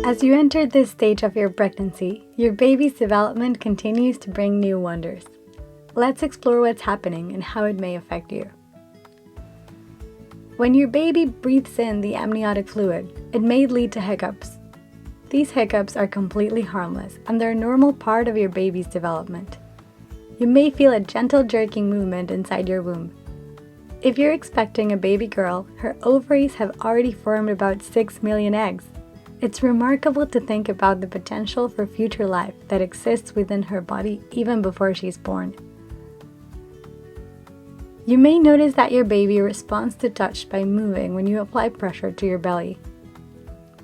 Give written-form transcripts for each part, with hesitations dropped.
As you enter this stage of your pregnancy, your baby's development continues to bring new wonders. Let's explore what's happening and how it may affect you. When your baby breathes in the amniotic fluid, it may lead to hiccups. These hiccups are completely harmless and they're a normal part of your baby's development. You may feel a gentle jerking movement inside your womb. If you're expecting a baby girl, her ovaries have already formed about 6 million eggs. It's remarkable to think about the potential for future life that exists within her body even before she's born. You may notice that your baby responds to touch by moving when you apply pressure to your belly.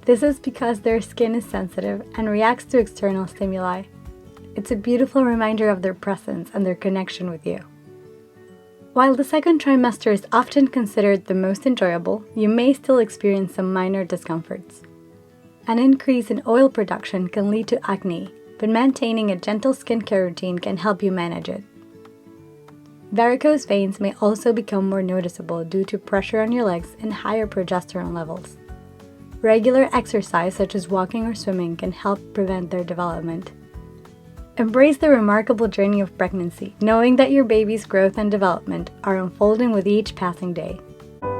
This is because their skin is sensitive and reacts to external stimuli. It's a beautiful reminder of their presence and their connection with you. While the second trimester is often considered the most enjoyable, you may still experience some minor discomforts. An increase in oil production can lead to acne, but maintaining a gentle skincare routine can help you manage it. Varicose veins may also become more noticeable due to pressure on your legs and higher progesterone levels. Regular exercise such as walking or swimming can help prevent their development. Embrace the remarkable journey of pregnancy, knowing that your baby's growth and development are unfolding with each passing day.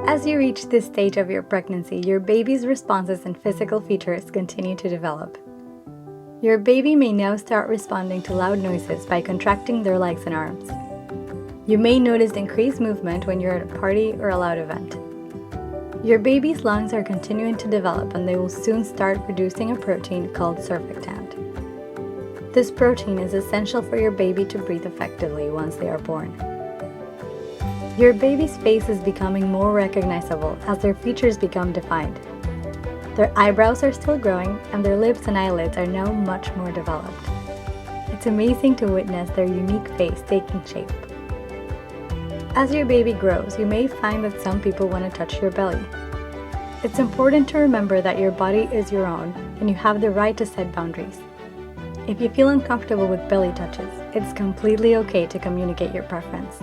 As you reach this stage of your pregnancy, your baby's responses and physical features continue to develop. Your baby may now start responding to loud noises by contracting their legs and arms. You may notice increased movement when you're at a party or a loud event. Your baby's lungs are continuing to develop and they will soon start producing a protein called surfactant. This protein is essential for your baby to breathe effectively once they are born. Your baby's face is becoming more recognizable as their features become defined. Their eyebrows are still growing and their lips and eyelids are now much more developed. It's amazing to witness their unique face taking shape. As your baby grows, you may find that some people want to touch your belly. It's important to remember that your body is your own and you have the right to set boundaries. If you feel uncomfortable with belly touches, it's completely okay to communicate your preference.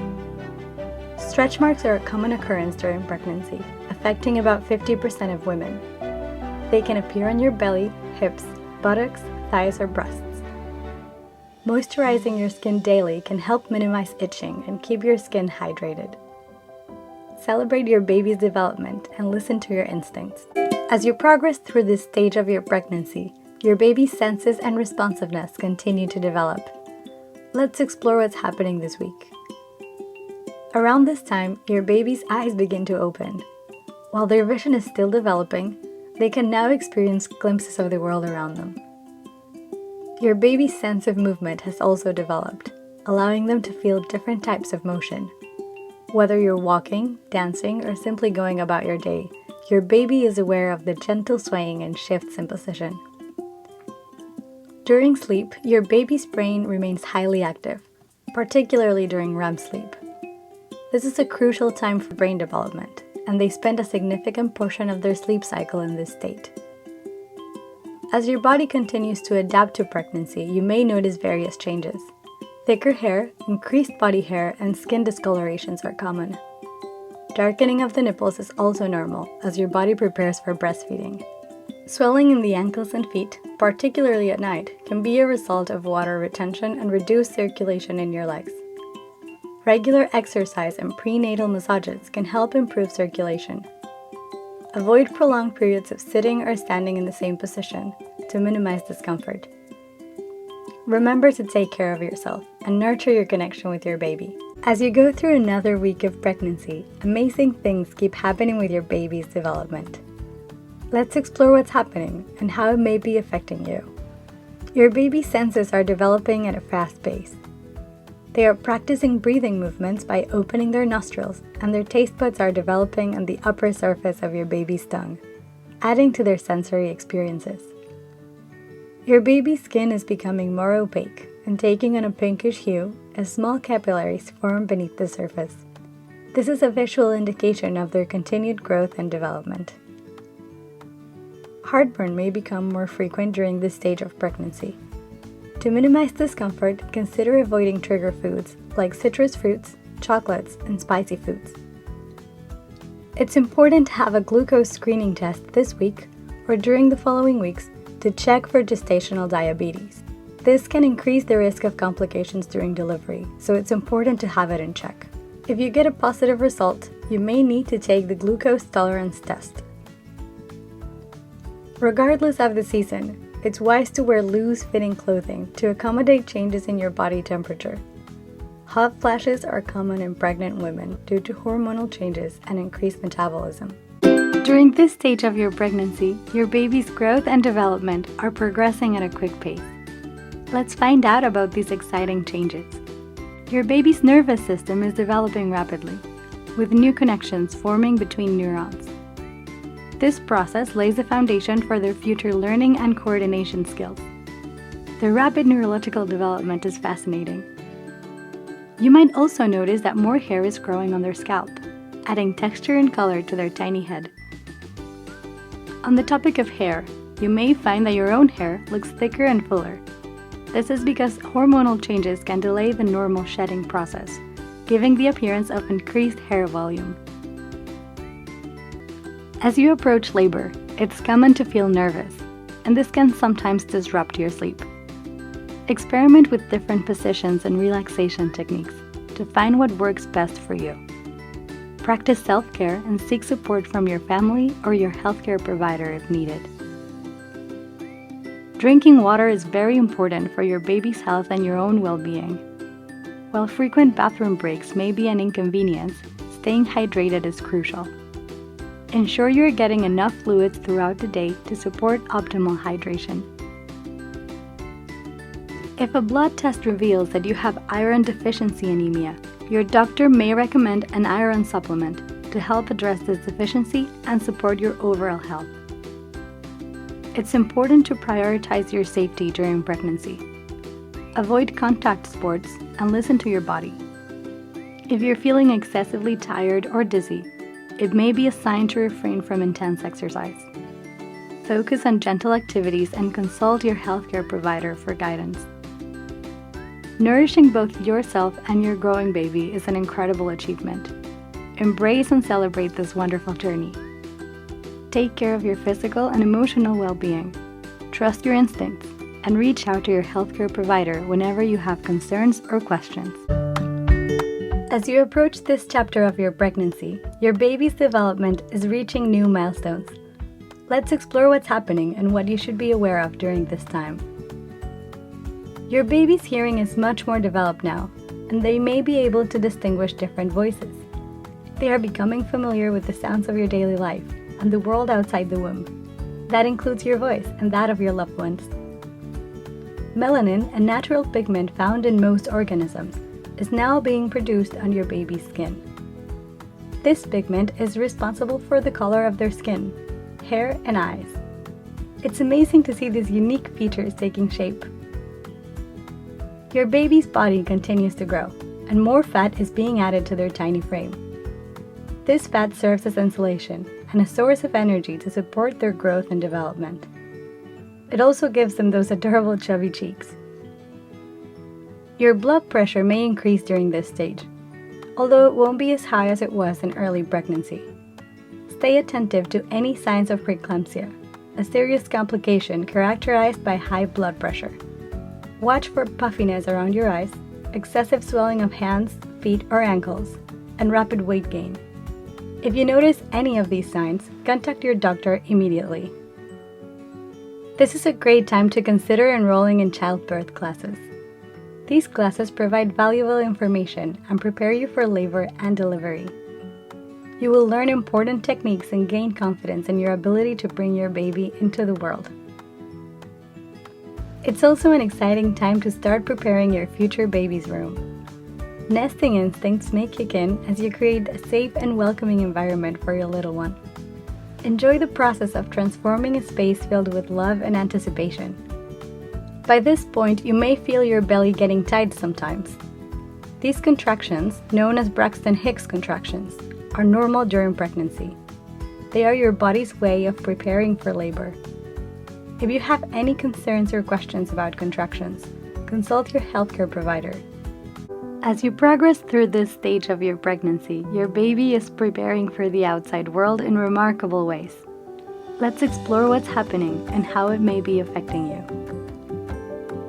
Stretch marks are a common occurrence during pregnancy, affecting about 50% of women. They can appear on your belly, hips, buttocks, thighs, or breasts. Moisturizing your skin daily can help minimize itching and keep your skin hydrated. Celebrate your baby's development and listen to your instincts. As you progress through this stage of your pregnancy, your baby's senses and responsiveness continue to develop. Let's explore what's happening this week. Around this time, your baby's eyes begin to open. While their vision is still developing, they can now experience glimpses of the world around them. Your baby's sense of movement has also developed, allowing them to feel different types of motion. Whether you're walking, dancing, or simply going about your day, your baby is aware of the gentle swaying and shifts in position. During sleep, your baby's brain remains highly active, particularly during REM sleep. This is a crucial time for brain development, and they spend a significant portion of their sleep cycle in this state. As your body continues to adapt to pregnancy, you may notice various changes. Thicker hair, increased body hair, and skin discolorations are common. Darkening of the nipples is also normal as your body prepares for breastfeeding. Swelling in the ankles and feet, particularly at night, can be a result of water retention and reduced circulation in your legs. Regular exercise and prenatal massages can help improve circulation. Avoid prolonged periods of sitting or standing in the same position to minimize discomfort. Remember to take care of yourself and nurture your connection with your baby. As you go through another week of pregnancy, amazing things keep happening with your baby's development. Let's explore what's happening and how it may be affecting you. Your baby's senses are developing at a fast pace. They are practicing breathing movements by opening their nostrils, and their taste buds are developing on the upper surface of your baby's tongue, adding to their sensory experiences. Your baby's skin is becoming more opaque and taking on a pinkish hue as small capillaries form beneath the surface. This is a visual indication of their continued growth and development. Heartburn may become more frequent during this stage of pregnancy. To minimize discomfort, consider avoiding trigger foods like citrus fruits, chocolates, and spicy foods. It's important to have a glucose screening test this week or during the following weeks to to check for gestational diabetes. This can increase the risk of complications during delivery, so it's important to have it in check. If you get a positive result, you may need to take the glucose tolerance test. Regardless of the season, it's wise to wear loose-fitting clothing to accommodate changes in your body temperature. Hot flashes are common in pregnant women due to hormonal changes and increased metabolism. During this stage of your pregnancy, your baby's growth and development are progressing at a quick pace. Let's find out about these exciting changes. Your baby's nervous system is developing rapidly, with new connections forming between neurons. This process lays the foundation for their future learning and coordination skills. The rapid neurological development is fascinating. You might also notice that more hair is growing on their scalp, adding texture and color to their tiny head. On the topic of hair, you may find that your own hair looks thicker and fuller. This is because hormonal changes can delay the normal shedding process, giving the appearance of increased hair volume. As you approach labor, it's common to feel nervous, and this can sometimes disrupt your sleep. Experiment with different positions and relaxation techniques to find what works best for you. Practice self-care and seek support from your family or your healthcare provider if needed. Drinking water is very important for your baby's health and your own well-being. While frequent bathroom breaks may be an inconvenience, staying hydrated is crucial. Ensure you're getting enough fluids throughout the day to support optimal hydration. If a blood test reveals that you have iron deficiency anemia, your doctor may recommend an iron supplement to help address this deficiency and support your overall health. It's important to prioritize your safety during pregnancy. Avoid contact sports and listen to your body. If you're feeling excessively tired or dizzy, it may be a sign to refrain from intense exercise. Focus on gentle activities and consult your healthcare provider for guidance. Nourishing both yourself and your growing baby is an incredible achievement. Embrace and celebrate this wonderful journey. Take care of your physical and emotional well-being. Trust your instincts and reach out to your healthcare provider whenever you have concerns or questions. As you approach this chapter of your pregnancy, your baby's development is reaching new milestones. Let's explore what's happening and what you should be aware of during this time. Your baby's hearing is much more developed now, and they may be able to distinguish different voices. They are becoming familiar with the sounds of your daily life and the world outside the womb. That includes your voice and that of your loved ones. Melanin, a natural pigment found in most organisms, is now being produced on your baby's skin. This pigment is responsible for the color of their skin, hair, and eyes. It's amazing to see these unique features taking shape. Your baby's body continues to grow, and more fat is being added to their tiny frame. This fat serves as insulation and a source of energy to support their growth and development. It also gives them those adorable chubby cheeks. Your blood pressure may increase during this stage, although it won't be as high as it was in early pregnancy. Stay attentive to any signs of preeclampsia, a serious complication characterized by high blood pressure. Watch for puffiness around your eyes, excessive swelling of hands, feet, or ankles, and rapid weight gain. If you notice any of these signs, contact your doctor immediately. This is a great time to consider enrolling in childbirth classes. These classes provide valuable information and prepare you for labor and delivery. You will learn important techniques and gain confidence in your ability to bring your baby into the world. It's also an exciting time to start preparing your future baby's room. Nesting instincts may kick in as you create a safe and welcoming environment for your little one. Enjoy the process of transforming a space filled with love and anticipation. By this point, you may feel your belly getting tight sometimes. These contractions, known as Braxton Hicks contractions, are normal during pregnancy. They are your body's way of preparing for labor. If you have any concerns or questions about contractions, consult your healthcare provider. As you progress through this stage of your pregnancy, your baby is preparing for the outside world in remarkable ways. Let's explore what's happening and how it may be affecting you.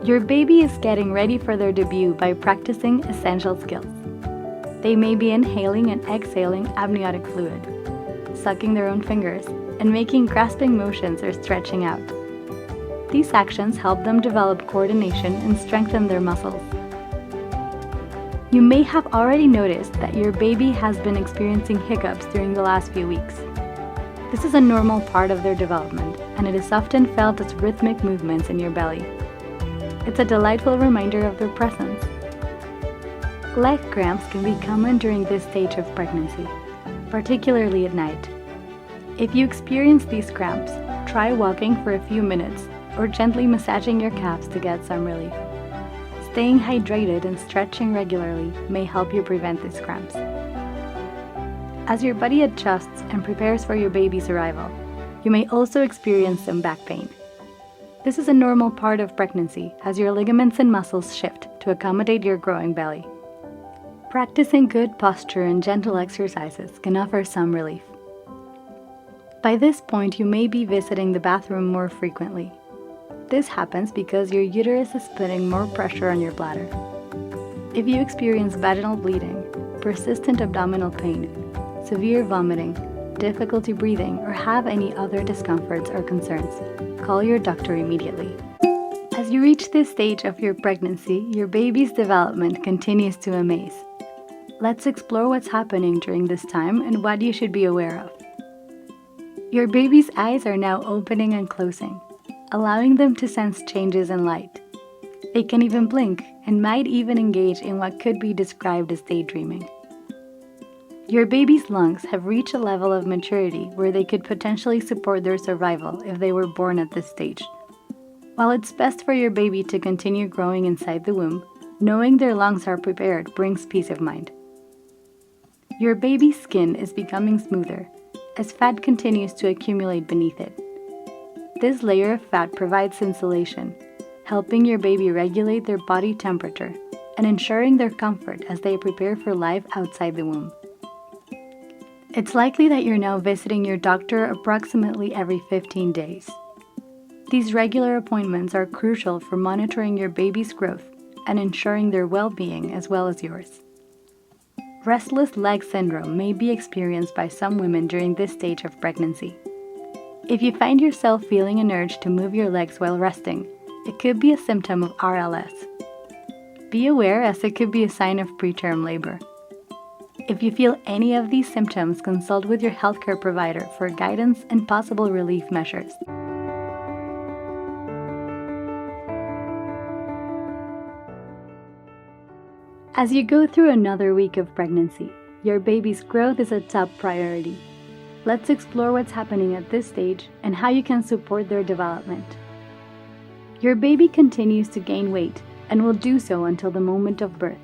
Your baby is getting ready for their debut by practicing essential skills. They may be inhaling and exhaling amniotic fluid, sucking their own fingers, and making grasping motions or stretching out. These actions help them develop coordination and strengthen their muscles. You may have already noticed that your baby has been experiencing hiccups during the last few weeks. This is a normal part of their development, and it is often felt as rhythmic movements in your belly. It's a delightful reminder of their presence. Leg cramps can be common during this stage of pregnancy, particularly at night. If you experience these cramps, try walking for a few minutes or gently massaging your calves to get some relief. Staying hydrated and stretching regularly may help you prevent these cramps. As your body adjusts and prepares for your baby's arrival, you may also experience some back pain. This is a normal part of pregnancy as your ligaments and muscles shift to accommodate your growing belly. Practicing good posture and gentle exercises can offer some relief. By this point, you may be visiting the bathroom more frequently. This happens because your uterus is putting more pressure on your bladder. If you experience vaginal bleeding, persistent abdominal pain, severe vomiting, difficulty breathing, or have any other discomforts or concerns, call your doctor immediately. As you reach this stage of your pregnancy, your baby's development continues to amaze. Let's explore what's happening during this time and what you should be aware of. Your baby's eyes are now opening and closing, allowing them to sense changes in light. They can even blink and might even engage in what could be described as daydreaming. Your baby's lungs have reached a level of maturity where they could potentially support their survival if they were born at this stage. While it's best for your baby to continue growing inside the womb, knowing their lungs are prepared brings peace of mind. Your baby's skin is becoming smoother as fat continues to accumulate beneath it. This layer of fat provides insulation, helping your baby regulate their body temperature and ensuring their comfort as they prepare for life outside the womb. It's likely that you're now visiting your doctor approximately every 15 days. These regular appointments are crucial for monitoring your baby's growth and ensuring their well-being as well as yours. Restless leg syndrome may be experienced by some women during this stage of pregnancy. If you find yourself feeling an urge to move your legs while resting, it could be a symptom of RLS. Be aware as it could be a sign of preterm labor. If you feel any of these symptoms, consult with your healthcare provider for guidance and possible relief measures. As you go through another week of pregnancy, your baby's growth is a top priority. Let's explore what's happening at this stage and how you can support their development. Your baby continues to gain weight and will do so until the moment of birth.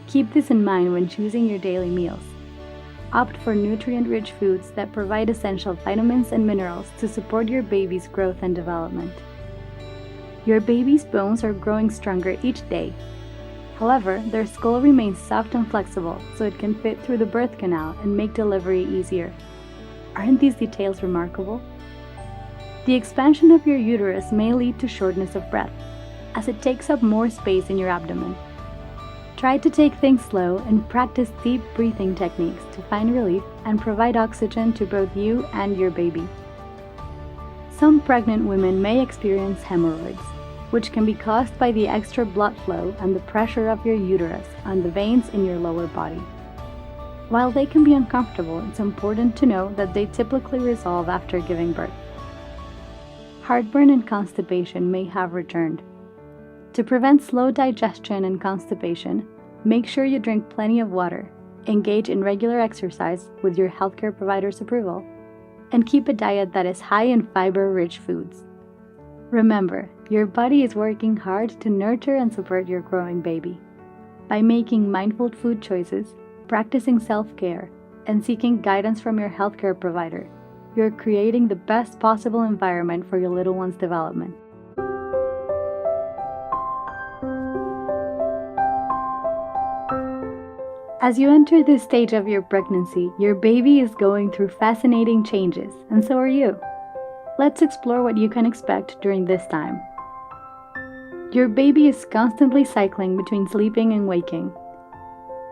Keep this in mind when choosing your daily meals. Opt for nutrient-rich foods that provide essential vitamins and minerals to support your baby's growth and development. Your baby's bones are growing stronger each day. However, their skull remains soft and flexible, so it can fit through the birth canal and make delivery easier. Aren't these details remarkable? The expansion of your uterus may lead to shortness of breath, as it takes up more space in your abdomen. Try to take things slow and practice deep breathing techniques to find relief and provide oxygen to both you and your baby. Some pregnant women may experience hemorrhoids, which can be caused by the extra blood flow and the pressure of your uterus on the veins in your lower body. While they can be uncomfortable, it's important to know that they typically resolve after giving birth. Heartburn and constipation may have returned. To prevent slow digestion and constipation, make sure you drink plenty of water, engage in regular exercise with your healthcare provider's approval, and keep a diet that is high in fiber-rich foods. Remember, your body is working hard to nurture and support your growing baby. By making mindful food choices, practicing self-care, and seeking guidance from your healthcare provider, you're creating the best possible environment for your little one's development. As you enter this stage of your pregnancy, your baby is going through fascinating changes, and so are you. Let's explore what you can expect during this time. Your baby is constantly cycling between sleeping and waking.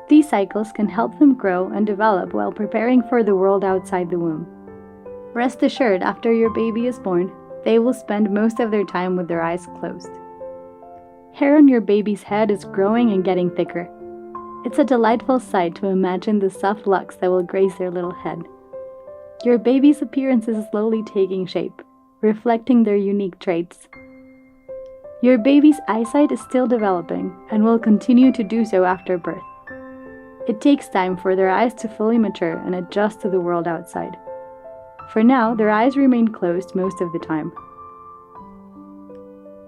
These cycles can help them grow and develop while preparing for the world outside the womb. Rest assured, after your baby is born, they will spend most of their time with their eyes closed. Hair on your baby's head is growing and getting thicker. It's a delightful sight to imagine the soft locks that will grace their little head. Your baby's appearance is slowly taking shape, reflecting their unique traits. Your baby's eyesight is still developing and will continue to do so after birth. It takes time for their eyes to fully mature and adjust to the world outside. For now, their eyes remain closed most of the time.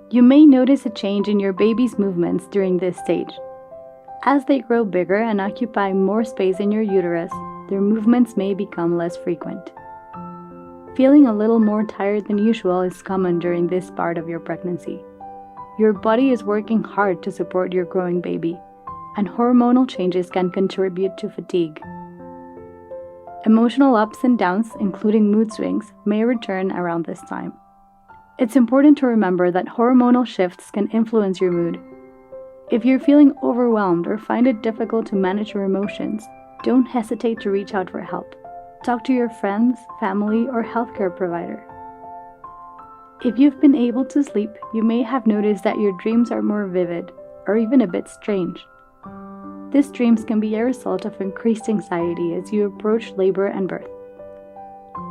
You may notice a change in your baby's movements during this stage. As they grow bigger and occupy more space in your uterus, their movements may become less frequent. Feeling a little more tired than usual is common during this part of your pregnancy. Your body is working hard to support your growing baby, and hormonal changes can contribute to fatigue. Emotional ups and downs, including mood swings, may return around this time. It's important to remember that hormonal shifts can influence your mood. If you're feeling overwhelmed or find it difficult to manage your emotions, don't hesitate to reach out for help. Talk to your friends, family, or healthcare provider. If you've been able to sleep, you may have noticed that your dreams are more vivid or even a bit strange. These dreams can be a result of increased anxiety as you approach labor and birth.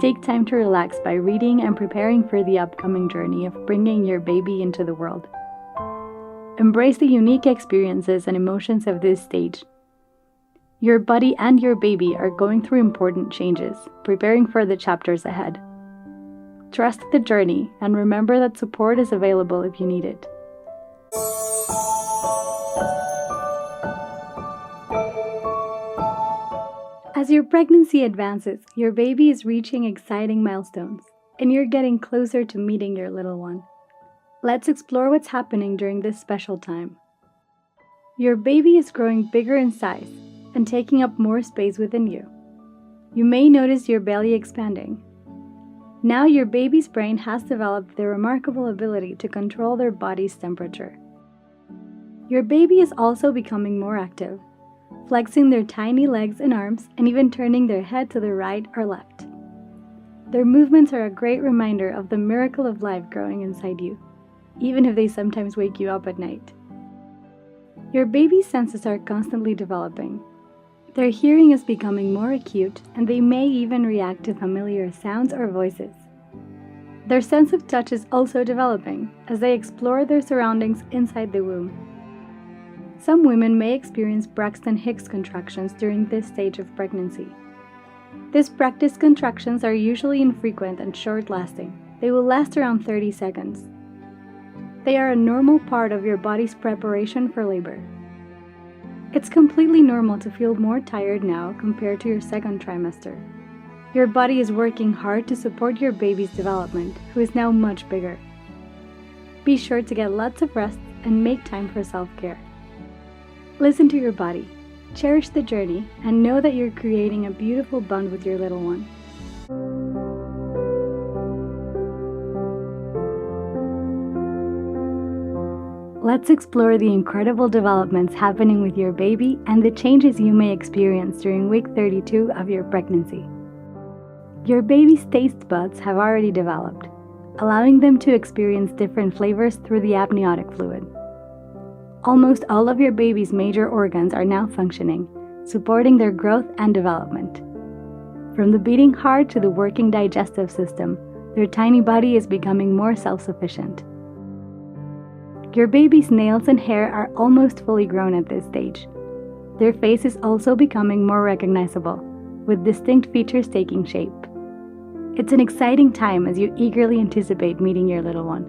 Take time to relax by reading and preparing for the upcoming journey of bringing your baby into the world. Embrace the unique experiences and emotions of this stage. Your body and your baby are going through important changes, preparing for the chapters ahead. Trust the journey and remember that support is available if you need it. As your pregnancy advances, your baby is reaching exciting milestones, and you're getting closer to meeting your little one. Let's explore what's happening during this special time. Your baby is growing bigger in size and taking up more space within you. You may notice your belly expanding. Now your baby's brain has developed the remarkable ability to control their body's temperature. Your baby is also becoming more active, flexing their tiny legs and arms and even turning their head to the right or left. Their movements are a great reminder of the miracle of life growing inside you, even if they sometimes wake you up at night. Your baby's senses are constantly developing. Their hearing is becoming more acute, and they may even react to familiar sounds or voices. Their sense of touch is also developing as they explore their surroundings inside the womb. Some women may experience Braxton Hicks contractions during this stage of pregnancy. These practice contractions are usually infrequent and short-lasting. They will last around 30 seconds. They are a normal part of your body's preparation for labor. It's completely normal to feel more tired now compared to your second trimester. Your body is working hard to support your baby's development, who is now much bigger. Be sure to get lots of rest and make time for self-care. Listen to your body, cherish the journey, and know that you're creating a beautiful bond with your little one. Let's explore the incredible developments happening with your baby and the changes you may experience during week 32 of your pregnancy. Your baby's taste buds have already developed, allowing them to experience different flavors through the amniotic fluid. Almost all of your baby's major organs are now functioning, supporting their growth and development. From the beating heart to the working digestive system, their tiny body is becoming more self-sufficient. Your baby's nails and hair are almost fully grown at this stage. Their face is also becoming more recognizable, with distinct features taking shape. It's an exciting time as you eagerly anticipate meeting your little one.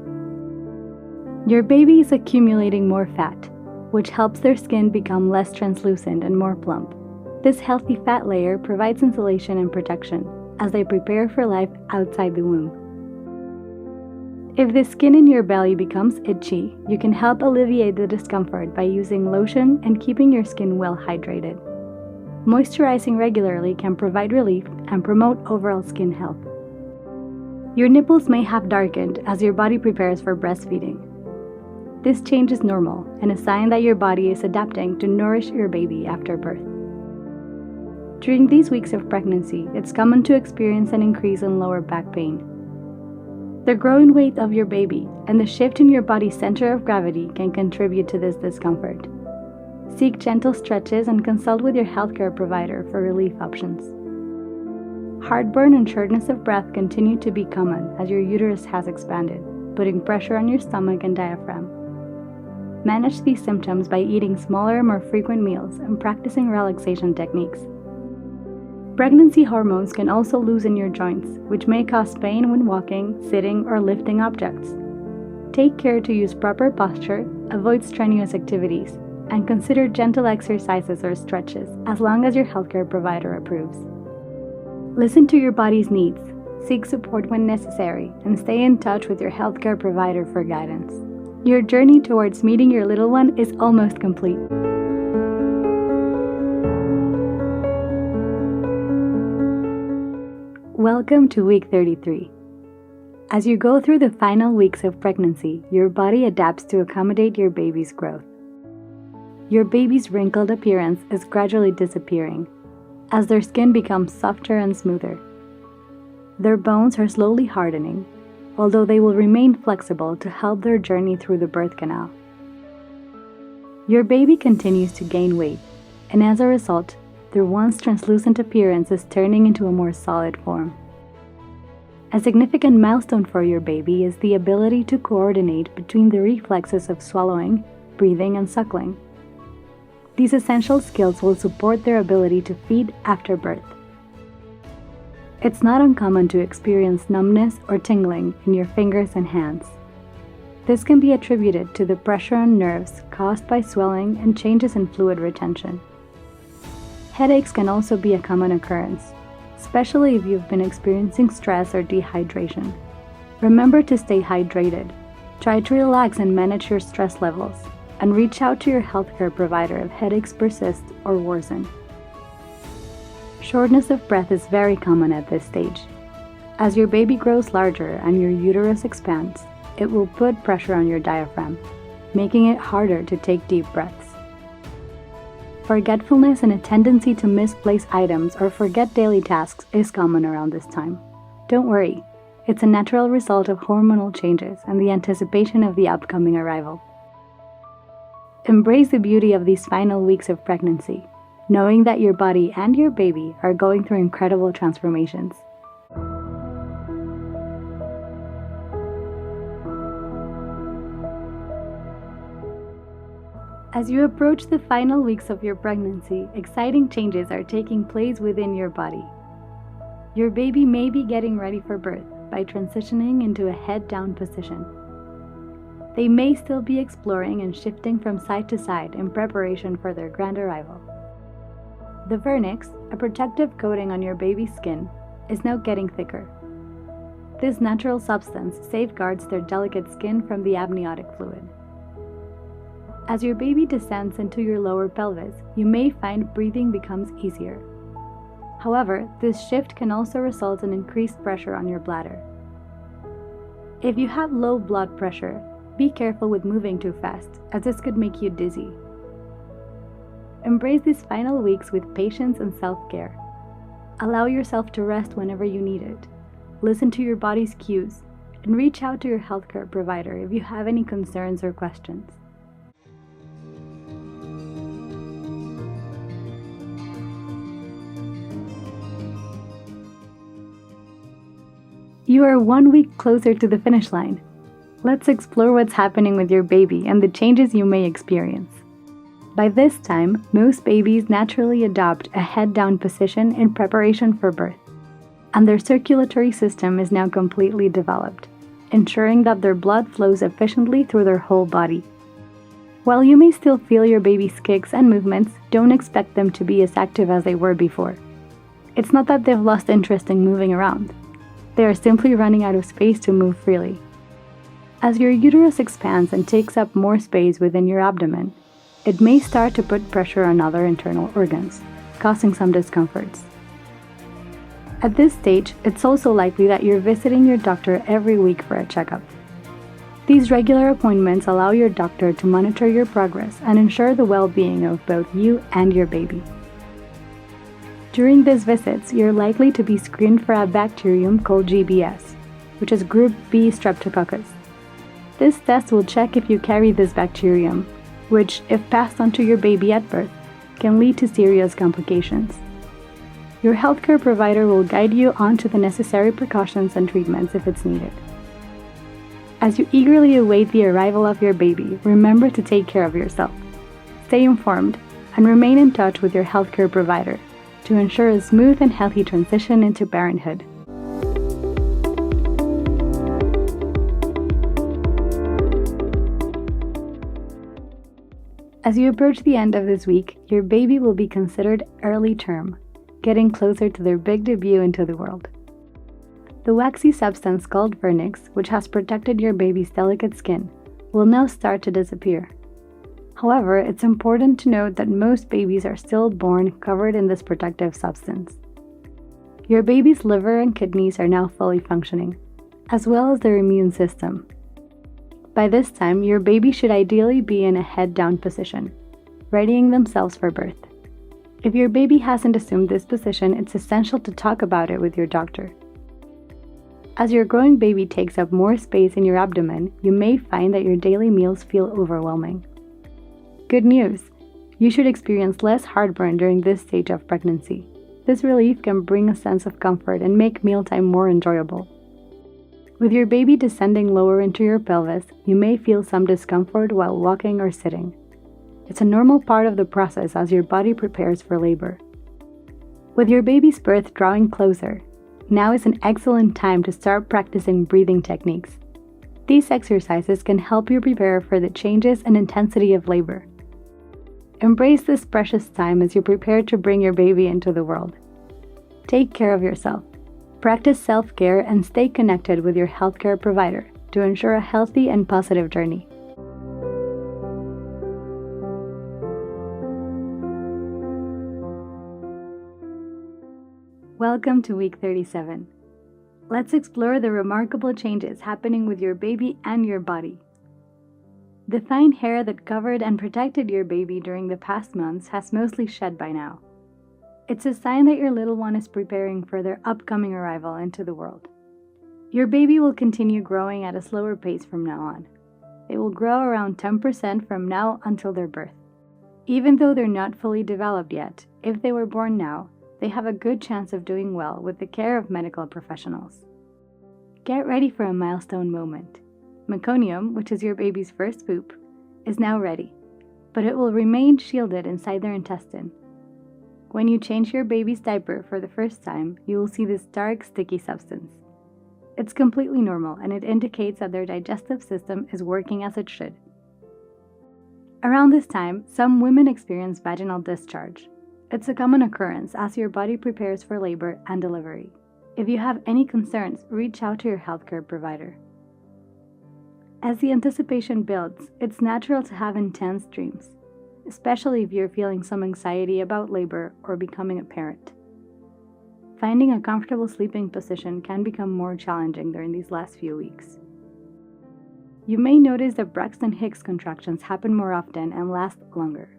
Your baby is accumulating more fat, which helps their skin become less translucent and more plump. This healthy fat layer provides insulation and protection as they prepare for life outside the womb. If the skin in your belly becomes itchy, you can help alleviate the discomfort by using lotion and keeping your skin well hydrated. Moisturizing regularly can provide relief and promote overall skin health. Your nipples may have darkened as your body prepares for breastfeeding. This change is normal and a sign that your body is adapting to nourish your baby after birth. During these weeks of pregnancy, it's common to experience an increase in lower back pain. The growing weight of your baby and the shift in your body's center of gravity can contribute to this discomfort. Seek gentle stretches and consult with your healthcare provider for relief options. Heartburn and shortness of breath continue to be common as your uterus has expanded, putting pressure on your stomach and diaphragm. Manage these symptoms by eating smaller, more frequent meals and practicing relaxation techniques. Pregnancy hormones can also loosen your joints, which may cause pain when walking, sitting, or lifting objects. Take care to use proper posture, avoid strenuous activities, and consider gentle exercises or stretches as long as your healthcare provider approves. Listen to your body's needs, seek support when necessary, and stay in touch with your healthcare provider for guidance. Your journey towards meeting your little one is almost complete. Welcome to week 33. As you go through the final weeks of pregnancy, your body adapts to accommodate your baby's growth. Your baby's wrinkled appearance is gradually disappearing as their skin becomes softer and smoother. Their bones are slowly hardening, although they will remain flexible to help their journey through the birth canal. Your baby continues to gain weight, and as a result, their once translucent appearance is turning into a more solid form. A significant milestone for your baby is the ability to coordinate between the reflexes of swallowing, breathing, and suckling. These essential skills will support their ability to feed after birth. It's not uncommon to experience numbness or tingling in your fingers and hands. This can be attributed to the pressure on nerves caused by swelling and changes in fluid retention. Headaches can also be a common occurrence, especially if you've been experiencing stress or dehydration. Remember to stay hydrated. Try to relax and manage your stress levels, and reach out to your healthcare provider if headaches persist or worsen. Shortness of breath is very common at this stage. As your baby grows larger and your uterus expands, it will put pressure on your diaphragm, making it harder to take deep breaths. Forgetfulness and a tendency to misplace items or forget daily tasks is common around this time. Don't worry, it's a natural result of hormonal changes and the anticipation of the upcoming arrival. Embrace the beauty of these final weeks of pregnancy, knowing that your body and your baby are going through incredible transformations. As you approach the final weeks of your pregnancy, exciting changes are taking place within your body. Your baby may be getting ready for birth by transitioning into a head-down position. They may still be exploring and shifting from side to side in preparation for their grand arrival. The vernix, a protective coating on your baby's skin, is now getting thicker. This natural substance safeguards their delicate skin from the amniotic fluid. As your baby descends into your lower pelvis, you may find breathing becomes easier. However, this shift can also result in increased pressure on your bladder. If you have low blood pressure, be careful with moving too fast, as this could make you dizzy. Embrace these final weeks with patience and self-care. Allow yourself to rest whenever you need it. Listen to your body's cues, and reach out to your healthcare provider if you have any concerns or questions. You are 1 week closer to the finish line. Let's explore what's happening with your baby and the changes you may experience. By this time, most babies naturally adopt a head-down position in preparation for birth, and their circulatory system is now completely developed, ensuring that their blood flows efficiently through their whole body. While you may still feel your baby's kicks and movements, don't expect them to be as active as they were before. It's not that they've lost interest in moving around. They are simply running out of space to move freely. As your uterus expands and takes up more space within your abdomen, it may start to put pressure on other internal organs, causing some discomforts. At this stage, it's also likely that you're visiting your doctor every week for a checkup. These regular appointments allow your doctor to monitor your progress and ensure the well-being of both you and your baby. During these visits, you're likely to be screened for a bacterium called GBS, which is Group B Streptococcus. This test will check if you carry this bacterium, which, if passed on to your baby at birth, can lead to serious complications. Your healthcare provider will guide you onto the necessary precautions and treatments if it's needed. As you eagerly await the arrival of your baby, remember to take care of yourself. Stay informed and remain in touch with your healthcare provider to ensure a smooth and healthy transition into parenthood. As you approach the end of this week, your baby will be considered early term, getting closer to their big debut into the world. The waxy substance called vernix, which has protected your baby's delicate skin, will now start to disappear. However, it's important to note that most babies are still born covered in this protective substance. Your baby's liver and kidneys are now fully functioning, as well as their immune system. By this time, your baby should ideally be in a head-down position, readying themselves for birth. If your baby hasn't assumed this position, it's essential to talk about it with your doctor. As your growing baby takes up more space in your abdomen, you may find that your daily meals feel overwhelming. Good news! You should experience less heartburn during this stage of pregnancy. This relief can bring a sense of comfort and make mealtime more enjoyable. With your baby descending lower into your pelvis, you may feel some discomfort while walking or sitting. It's a normal part of the process as your body prepares for labor. With your baby's birth drawing closer, now is an excellent time to start practicing breathing techniques. These exercises can help you prepare for the changes and intensity of labor. Embrace this precious time as you prepare to bring your baby into the world. Take care of yourself. Practice self-care and stay connected with your healthcare provider to ensure a healthy and positive journey. Welcome to week 37. Let's explore the remarkable changes happening with your baby and your body. The fine hair that covered and protected your baby during the past months has mostly shed by now. It's a sign that your little one is preparing for their upcoming arrival into the world. Your baby will continue growing at a slower pace from now on. They will grow around 10% from now until their birth. Even though they're not fully developed yet, if they were born now, they have a good chance of doing well with the care of medical professionals. Get ready for a milestone moment. Meconium, which is your baby's first poop, is now ready, but it will remain shielded inside their intestine. When you change your baby's diaper for the first time, you will see this dark, sticky substance. It's completely normal and it indicates that their digestive system is working as it should. Around this time, some women experience vaginal discharge. It's a common occurrence as your body prepares for labor and delivery. If you have any concerns, reach out to your healthcare provider. As the anticipation builds, it's natural to have intense dreams, especially if you're feeling some anxiety about labor or becoming a parent. Finding a comfortable sleeping position can become more challenging during these last few weeks. You may notice that Braxton Hicks contractions happen more often and last longer.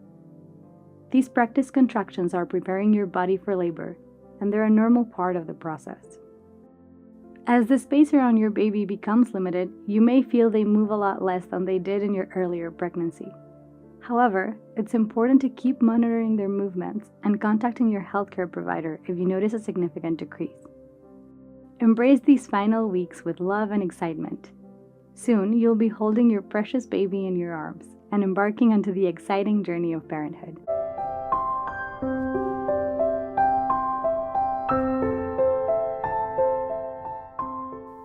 These practice contractions are preparing your body for labor, and they're a normal part of the process. As the space around your baby becomes limited, you may feel they move a lot less than they did in your earlier pregnancy. However, it's important to keep monitoring their movements and contacting your healthcare provider if you notice a significant decrease. Embrace these final weeks with love and excitement. Soon, you'll be holding your precious baby in your arms and embarking onto the exciting journey of parenthood.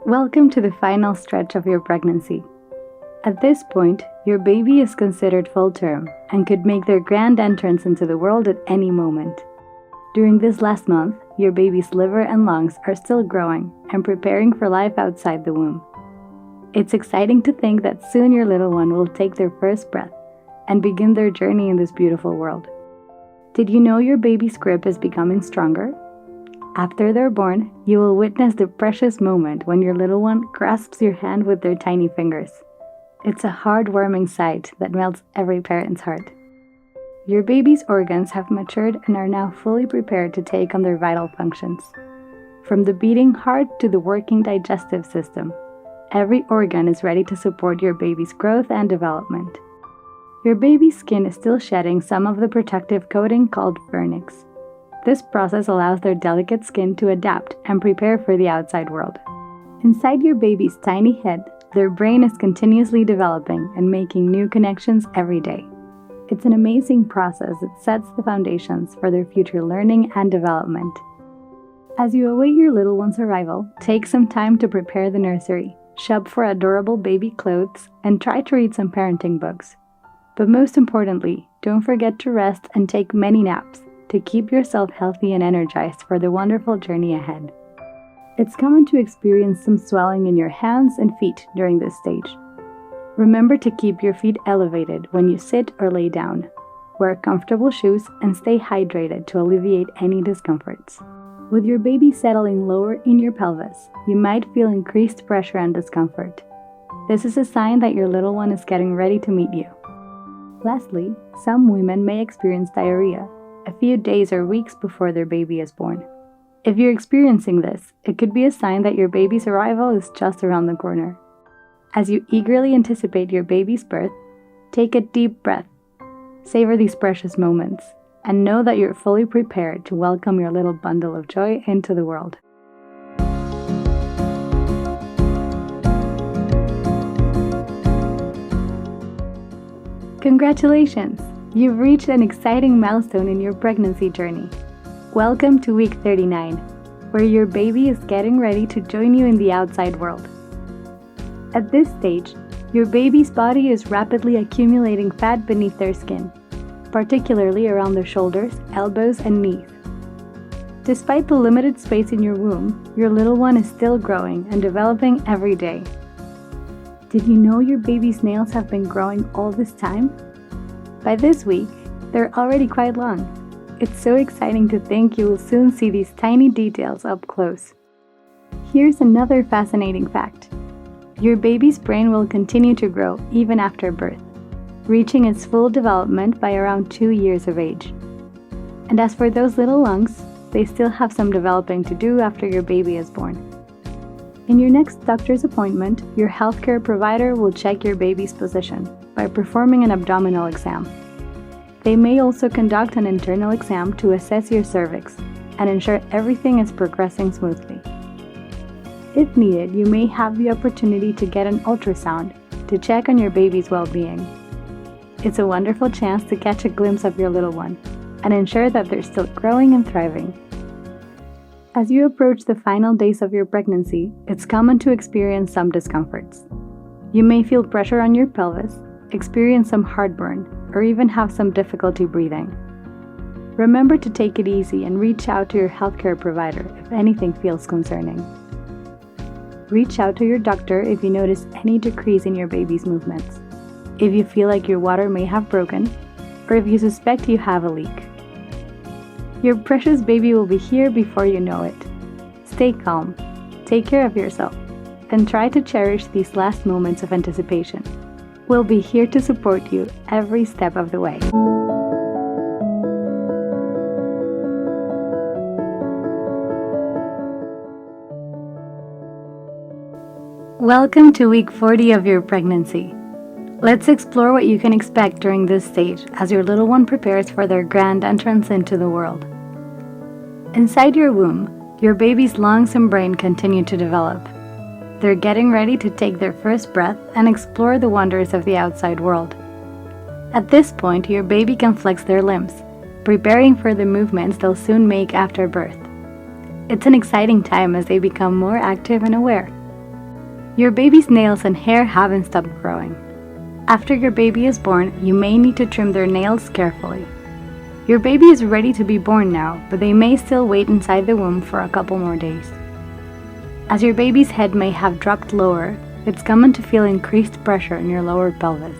Welcome to the final stretch of your pregnancy. At this point, your baby is considered full term and could make their grand entrance into the world at any moment. During this last month, your baby's liver and lungs are still growing and preparing for life outside the womb. It's exciting to think that soon your little one will take their first breath and begin their journey in this beautiful world. Did you know your baby's crib is becoming stronger? After they're born, you will witness the precious moment when your little one grasps your hand with their tiny fingers. It's a heartwarming sight that melts every parent's heart. Your baby's organs have matured and are now fully prepared to take on their vital functions. From the beating heart to the working digestive system, every organ is ready to support your baby's growth and development. Your baby's skin is still shedding some of the protective coating called vernix. This process allows their delicate skin to adapt and prepare for the outside world. Inside your baby's tiny head, their brain is continuously developing and making new connections every day. It's an amazing process that sets the foundations for their future learning and development. As you await your little one's arrival, take some time to prepare the nursery, shop for adorable baby clothes, and try to read some parenting books. But most importantly, don't forget to rest and take many naps to keep yourself healthy and energized for the wonderful journey ahead. It's common to experience some swelling in your hands and feet during this stage. Remember to keep your feet elevated when you sit or lay down. Wear comfortable shoes and stay hydrated to alleviate any discomforts. With your baby settling lower in your pelvis, you might feel increased pressure and discomfort. This is a sign that your little one is getting ready to meet you. Lastly, some women may experience diarrhea a few days or weeks before their baby is born. If you're experiencing this, it could be a sign that your baby's arrival is just around the corner. As you eagerly anticipate your baby's birth, take a deep breath, savor these precious moments, and know that you're fully prepared to welcome your little bundle of joy into the world. Congratulations! You've reached an exciting milestone in your pregnancy journey. Welcome to week 39, where your baby is getting ready to join you in the outside world. At this stage, your baby's body is rapidly accumulating fat beneath their skin, particularly around their shoulders, elbows, and knees. Despite the limited space in your womb, your little one is still growing and developing every day. Did you know your baby's nails have been growing all this time? By this week, they're already quite long. It's so exciting to think you will soon see these tiny details up close. Here's another fascinating fact. Your baby's brain will continue to grow even after birth, reaching its full development by around 2 years of age. And as for those little lungs, they still have some developing to do after your baby is born. In your next doctor's appointment, your healthcare provider will check your baby's position by performing an abdominal exam. They may also conduct an internal exam to assess your cervix and ensure everything is progressing smoothly. If needed, you may have the opportunity to get an ultrasound to check on your baby's well-being. It's a wonderful chance to catch a glimpse of your little one and ensure that they're still growing and thriving. As you approach the final days of your pregnancy, it's common to experience some discomforts. You may feel pressure on your pelvis, experience some heartburn, or even have some difficulty breathing. Remember to take it easy and reach out to your healthcare provider if anything feels concerning. Reach out to your doctor if you notice any decrease in your baby's movements, if you feel like your water may have broken, or if you suspect you have a leak. Your precious baby will be here before you know it. Stay calm, take care of yourself, and try to cherish these last moments of anticipation. We'll be here to support you every step of the way. Welcome to week 40 of your pregnancy. Let's explore what you can expect during this stage as your little one prepares for their grand entrance into the world. Inside your womb, your baby's lungs and brain continue to develop. They're getting ready to take their first breath and explore the wonders of the outside world. At this point, your baby can flex their limbs, preparing for the movements they'll soon make after birth. It's an exciting time as they become more active and aware. Your baby's nails and hair haven't stopped growing. After your baby is born, you may need to trim their nails carefully. Your baby is ready to be born now, but they may still wait inside the womb for a couple more days. As your baby's head may have dropped lower, it's common to feel increased pressure in your lower pelvis.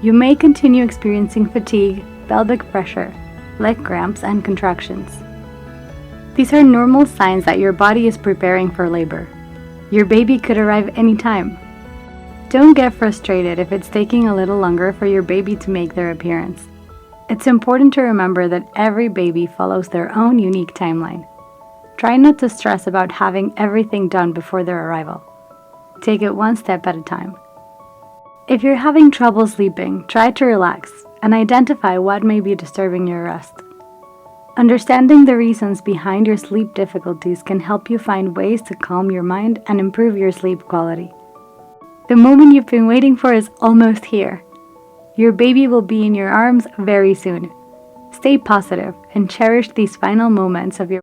You may continue experiencing fatigue, pelvic pressure, leg cramps, and contractions. These are normal signs that your body is preparing for labor. Your baby could arrive anytime. Don't get frustrated if it's taking a little longer for your baby to make their appearance. It's important to remember that every baby follows their own unique timeline. Try not to stress about having everything done before their arrival. Take it one step at a time. If you're having trouble sleeping, try to relax and identify what may be disturbing your rest. Understanding the reasons behind your sleep difficulties can help you find ways to calm your mind and improve your sleep quality. The moment you've been waiting for is almost here. Your baby will be in your arms very soon. Stay positive and cherish these final moments of your